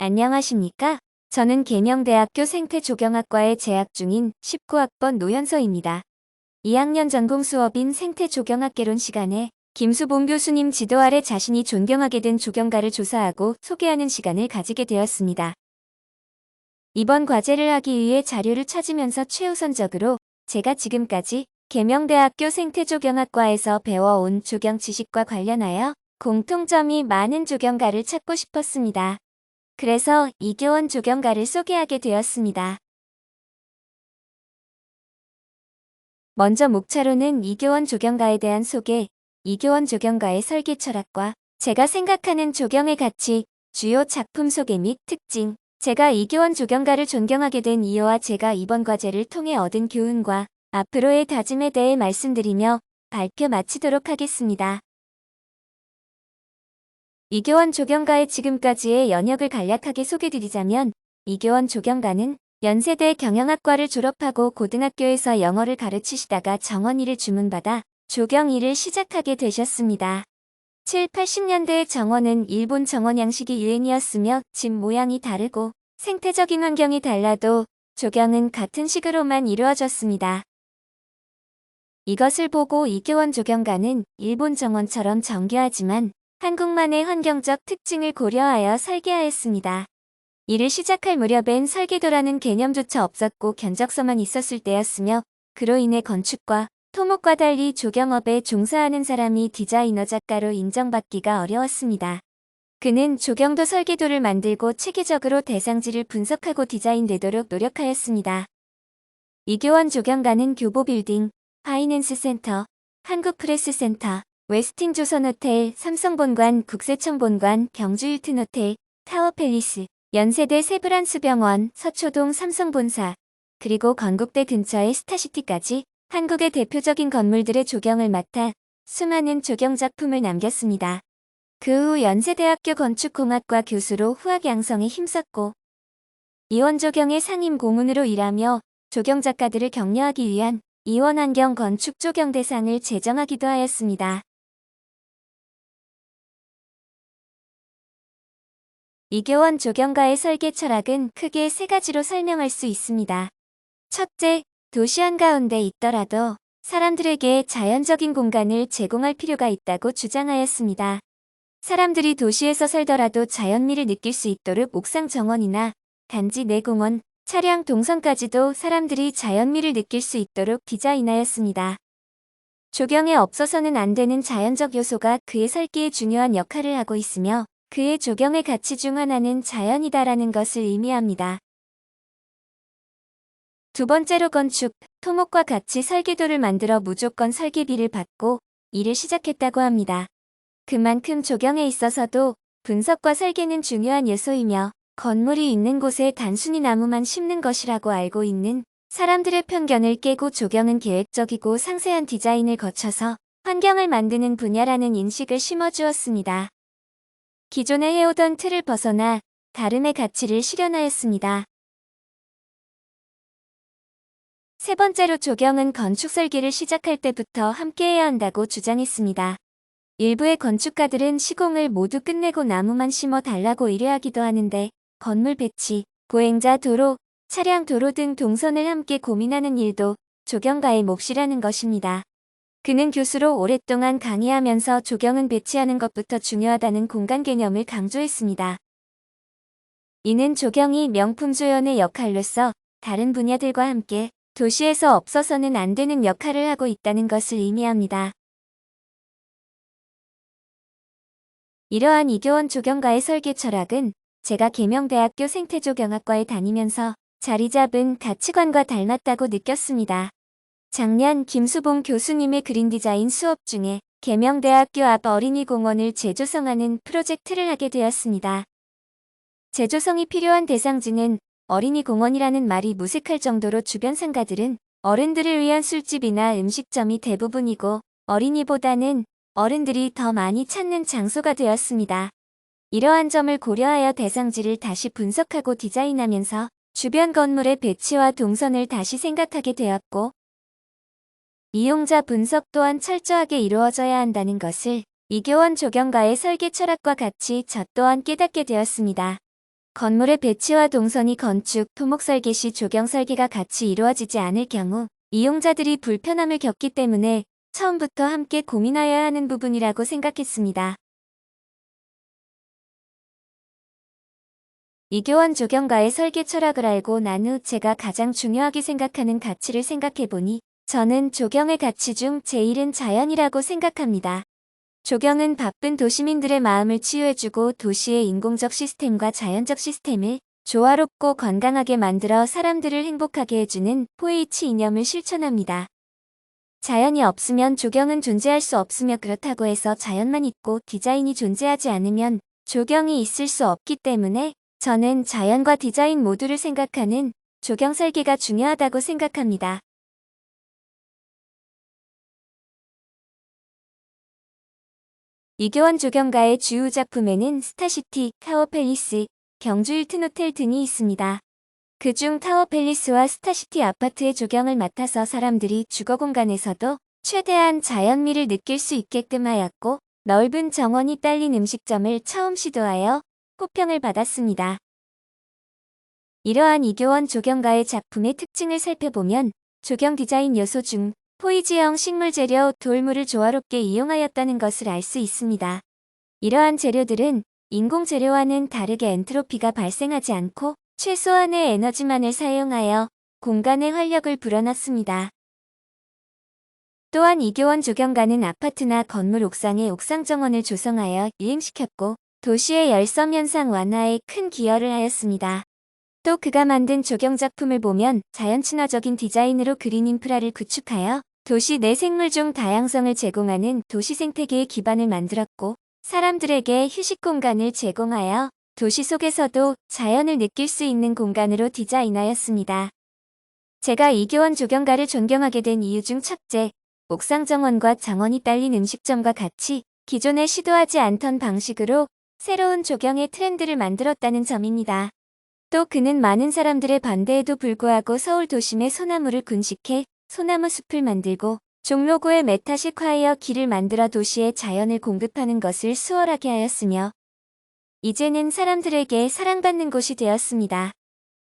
안녕하십니까? 저는 계명대학교 생태조경학과에 재학 중인 19학번 노현서입니다. 2학년 전공 수업인 생태조경학개론 시간에 김수봉 교수님 지도 아래 자신이 존경하게 된 조경가를 조사하고 소개하는 시간을 가지게 되었습니다. 이번 과제를 하기 위해 자료를 찾으면서 최우선적으로 제가 지금까지 계명대학교 생태조경학과에서 배워온 조경 지식과 관련하여 공통점이 많은 조경가를 찾고 싶었습니다. 그래서 이교원 조경가를 소개하게 되었습니다. 먼저 목차로는 이교원 조경가에 대한 소개, 이교원 조경가의 설계 철학과 제가 생각하는 조경의 가치, 주요 작품 소개 및 특징, 제가 이교원 조경가를 존경하게 된 이유와 제가 이번 과제를 통해 얻은 교훈과 앞으로의 다짐에 대해 말씀드리며 발표 마치도록 하겠습니다. 이교원 조경가의 지금까지의 연역을 간략하게 소개드리자면 이교원 조경가는 연세대 경영학과를 졸업하고 고등학교에서 영어를 가르치시다가 정원일을 주문받아 조경 일을 시작하게 되셨습니다. 7, 80년대의 정원은 일본 정원 양식이 유행이었으며 집 모양이 다르고 생태적인 환경이 달라도 조경은 같은 식으로만 이루어졌습니다. 이것을 보고 이교원 조경가는 일본 정원처럼 정교하지만 한국만의 환경적 특징을 고려하여 설계하였습니다. 일을 시작할 무렵엔 설계도라는 개념조차 없었고 견적서만 있었을 때였으며 그로 인해 건축과 토목과 달리 조경업에 종사하는 사람이 디자이너 작가로 인정받기가 어려웠습니다. 그는 조경도 설계도를 만들고 체계적으로 대상지를 분석하고 디자인되도록 노력하였습니다. 이교원 조경가는 교보빌딩, 파이낸스센터, 한국프레스센터, 웨스틴조선호텔, 삼성본관, 국세청본관, 경주힐튼호텔, 타워팰리스, 연세대 세브란스병원, 서초동 삼성본사, 그리고 건국대 근처의 스타시티까지 한국의 대표적인 건물들의 조경을 맡아 수많은 조경작품을 남겼습니다. 그 후 연세대학교 건축공학과 교수로 후학 양성에 힘썼고 이원조경의 상임 고문으로 일하며 조경작가들을 격려하기 위한 이원환경 건축조경대상을 제정하기도 하였습니다. 이교원 조경가의 설계 철학은 크게 세 가지로 설명할 수 있습니다. 첫째, 도시 한가운데 있더라도 사람들에게 자연적인 공간을 제공할 필요가 있다고 주장하였습니다. 사람들이 도시에서 살더라도 자연미를 느낄 수 있도록 옥상 정원이나 단지 내 공원, 차량 동선까지도 사람들이 자연미를 느낄 수 있도록 디자인하였습니다. 조경에 없어서는 안 되는 자연적 요소가 그의 설계에 중요한 역할을 하고 있으며 그의 조경의 가치 중 하나는 자연이다라는 것을 의미합니다. 두 번째로 건축, 토목과 같이 설계도를 만들어 무조건 설계비를 받고 일을 시작했다고 합니다. 그만큼 조경에 있어서도 분석과 설계는 중요한 요소이며 건물이 있는 곳에 단순히 나무만 심는 것이라고 알고 있는 사람들의 편견을 깨고 조경은 계획적이고 상세한 디자인을 거쳐서 환경을 만드는 분야라는 인식을 심어주었습니다. 기존에 해오던 틀을 벗어나 다름의 가치를 실현하였습니다. 세 번째로 조경은 건축 설계를 시작할 때부터 함께해야 한다고 주장했습니다. 일부의 건축가들은 시공을 모두 끝내고 나무만 심어 달라고 의뢰하기도 하는데 건물 배치, 보행자 도로, 차량 도로 등 동선을 함께 고민하는 일도 조경가의 몫이라는 것입니다. 그는 교수로 오랫동안 강의하면서 조경은 배치하는 것부터 중요하다는 공간 개념을 강조했습니다. 이는 조경이 명품 조연의 역할로서 다른 분야들과 함께 도시에서 없어서는 안 되는 역할을 하고 있다는 것을 의미합니다. 이러한 이교원 조경가의 설계 철학은 제가 계명대학교 생태조경학과에 다니면서 자리 잡은 가치관과 닮았다고 느꼈습니다. 작년 김수봉 교수님의 그린 디자인 수업 중에 계명대학교 앞 어린이공원을 재조성하는 프로젝트를 하게 되었습니다. 재조성이 필요한 대상지는 어린이공원이라는 말이 무색할 정도로 주변 상가들은 어른들을 위한 술집이나 음식점이 대부분이고 어린이보다는 어른들이 더 많이 찾는 장소가 되었습니다. 이러한 점을 고려하여 대상지를 다시 분석하고 디자인하면서 주변 건물의 배치와 동선을 다시 생각하게 되었고 이용자 분석 또한 철저하게 이루어져야 한다는 것을 이교원 조경가의 설계 철학과 같이 저 또한 깨닫게 되었습니다. 건물의 배치와 동선이 건축, 토목 설계 시 조경 설계가 같이 이루어지지 않을 경우 이용자들이 불편함을 겪기 때문에 처음부터 함께 고민하여야 하는 부분이라고 생각했습니다. 이교원 조경가의 설계 철학을 알고 난 후 제가 가장 중요하게 생각하는 가치를 생각해보니 저는 조경의 가치 중 제일은 자연이라고 생각합니다. 조경은 바쁜 도시민들의 마음을 치유해주고 도시의 인공적 시스템과 자연적 시스템을 조화롭고 건강하게 만들어 사람들을 행복하게 해주는 4H 이념을 실천합니다. 자연이 없으면 조경은 존재할 수 없으며 그렇다고 해서 자연만 있고 디자인이 존재하지 않으면 조경이 있을 수 없기 때문에 저는 자연과 디자인 모두를 생각하는 조경 설계가 중요하다고 생각합니다. 이교원 조경가의 주요 작품에는 스타시티, 타워팰리스, 경주 힐튼 호텔 등이 있습니다. 그중 타워팰리스와 스타시티 아파트의 조경을 맡아서 사람들이 주거 공간에서도 최대한 자연미를 느낄 수 있게끔 하였고 넓은 정원이 딸린 음식점을 처음 시도하여 호평을 받았습니다. 이러한 이교원 조경가의 작품의 특징을 살펴보면 조경 디자인 요소 중 포이지형 식물 재료, 돌물을 조화롭게 이용하였다는 것을 알 수 있습니다. 이러한 재료들은 인공 재료와는 다르게 엔트로피가 발생하지 않고 최소한의 에너지만을 사용하여 공간의 활력을 불어넣습니다. 또한 이교원 조경가는 아파트나 건물 옥상에 옥상 정원을 조성하여 유행시켰고 도시의 열섬 현상 완화에 큰 기여를 하였습니다. 또 그가 만든 조경 작품을 보면 자연 친화적인 디자인으로 그린 인프라를 구축하여 도시 내 생물종 다양성을 제공하는 도시 생태계의 기반을 만들었고 사람들에게 휴식 공간을 제공하여 도시 속에서도 자연을 느낄 수 있는 공간으로 디자인하였습니다. 제가 이교원 조경가를 존경하게 된 이유 중 첫째, 옥상 정원과 정원이 딸린 음식점과 같이 기존에 시도하지 않던 방식으로 새로운 조경의 트렌드를 만들었다는 점입니다. 또 그는 많은 사람들의 반대에도 불구하고 서울 도심에 소나무를 군식해 소나무 숲을 만들고 종로구에 메타식 화이어 길을 만들어 도시에 자연을 공급하는 것을 수월하게 하였으며 이제는 사람들에게 사랑받는 곳이 되었습니다.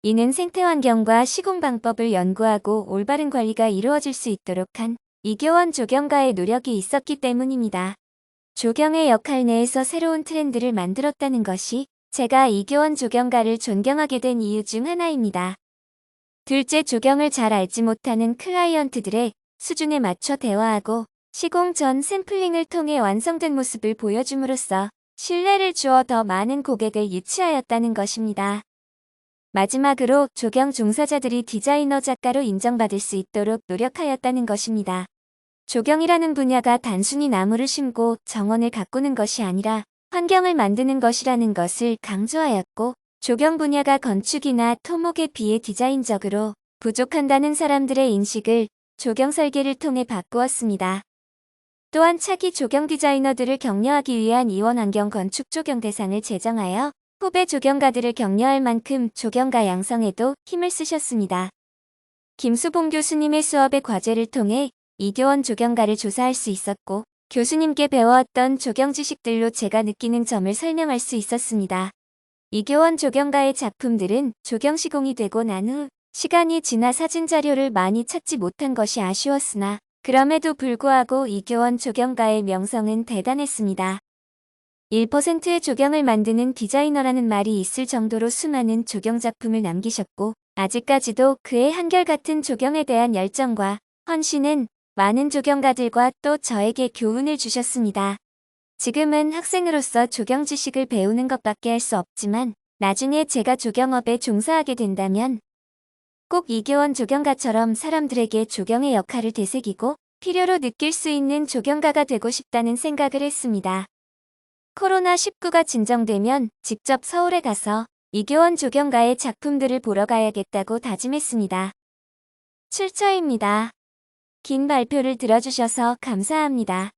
이는 생태환경과 시공방법을 연구하고 올바른 관리가 이루어질 수 있도록 한 이교원 조경가의 노력이 있었기 때문입니다. 조경의 역할 내에서 새로운 트렌드를 만들었다는 것이 제가 이교원 조경가를 존경하게 된 이유 중 하나입니다. 둘째, 조경을 잘 알지 못하는 클라이언트들의 수준에 맞춰 대화하고 시공 전 샘플링을 통해 완성된 모습을 보여줌으로써 신뢰를 주어 더 많은 고객을 유치하였다는 것입니다. 마지막으로 조경 종사자들이 디자이너 작가로 인정받을 수 있도록 노력하였다는 것입니다. 조경이라는 분야가 단순히 나무를 심고 정원을 가꾸는 것이 아니라 환경을 만드는 것이라는 것을 강조하였고 조경 분야가 건축이나 토목에 비해 디자인적으로 부족한다는 사람들의 인식을 조경 설계를 통해 바꾸었습니다. 또한 차기 조경 디자이너들을 격려하기 위한 이원환경 건축 조경 대상을 제정하여 후배 조경가들을 격려할 만큼 조경가 양성에도 힘을 쓰셨습니다. 김수봉 교수님의 수업의 과제를 통해 이교원 조경가를 조사할 수 있었고 교수님께 배워왔던 조경 지식들로 제가 느끼는 점을 설명할 수 있었습니다. 이교원 조경가의 작품들은 조경 시공이 되고 난 후 시간이 지나 사진 자료를 많이 찾지 못한 것이 아쉬웠으나 그럼에도 불구하고 이교원 조경가의 명성은 대단했습니다. 1%의 조경을 만드는 디자이너라는 말이 있을 정도로 수많은 조경 작품을 남기셨고 아직까지도 그의 한결같은 조경에 대한 열정과 헌신은 많은 조경가들과 또 저에게 교훈을 주셨습니다. 지금은 학생으로서 조경 지식을 배우는 것밖에 할 수 없지만 나중에 제가 조경업에 종사하게 된다면 꼭 이교원 조경가처럼 사람들에게 조경의 역할을 되새기고 필요로 느낄 수 있는 조경가가 되고 싶다는 생각을 했습니다. 코로나19가 진정되면 직접 서울에 가서 이교원 조경가의 작품들을 보러 가야겠다고 다짐했습니다. 출처입니다. 긴 발표를 들어주셔서 감사합니다.